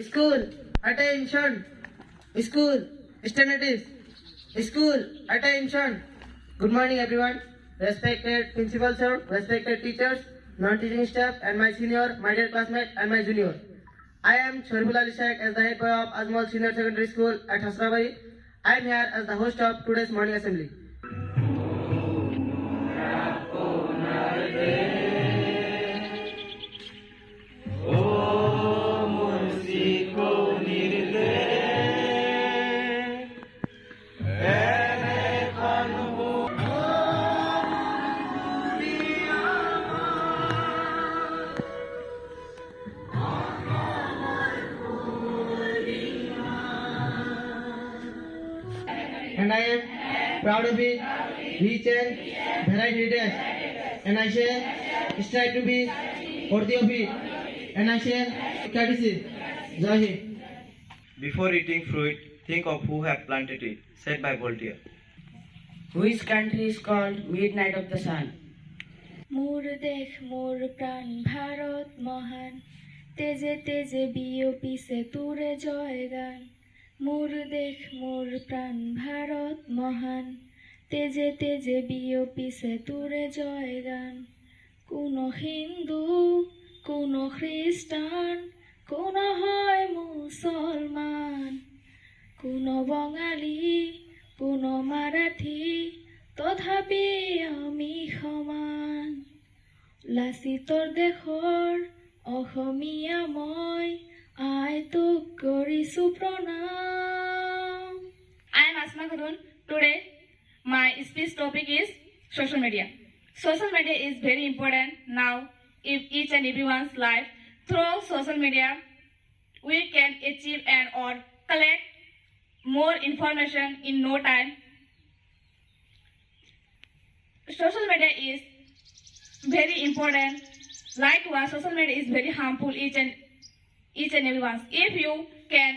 School, attention. School, standards. School, attention. Good morning, everyone. Respected principal sir, respected teachers, non-teaching staff, and my senior, my dear classmate, and my junior. I am Shariful Ali Shaikh as the head boy of Azmal Senior Secondary School at Hasrabari. I am here as the host of today's morning assembly. And I am proud of it, rich and varied heritage. And I shall strive to be worthy of it. And I shall courtesy. Jai Hind. Before eating fruit, think of who have planted it, said by Voltaire. Which country is called Midnight of the Sun? মোর দেখ মোর প্রাণ ভারত মহান তেজে তেজে বিয়পিছে তুরে জয়গান মোর দেখ মোর প্রাণ ভারত মহান তেজে তেজে বিয়পিছে তুরে জয়গান কোন হিন্দু কোন খ্রিস্টান কোন হয় মুসলমান কোন বঙালী কোন মারাঠী তথাপি আমি সমান লাচিতৰ দেশৰ অসমীয়া মই আই তোক কৰিছো প্ৰণাম। I am Asma Khudun. Today, my speech topic is social media. Social media is very important now in each and everyone's life. Through social media, we can achieve and or collect more information in no time. Social media is very important. Likewise, social media is very harmful each and everyone. If you can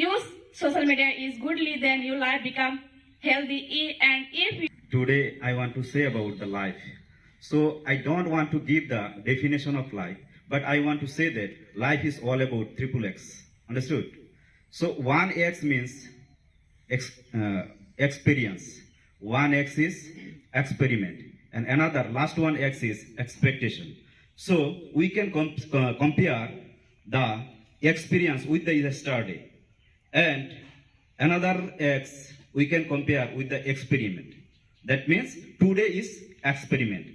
use social media is goodly, then your life become healthy. And if you Today I want to say about the life. So I don't want to give the definition of life, but I want to say that life is all about triple X. Understood? So 1X means experience. 1X is experiment. And another last 1X is expectation. So we can compare the experience with the yesterday. And another X we can compare with the experiment. That means today is experiment.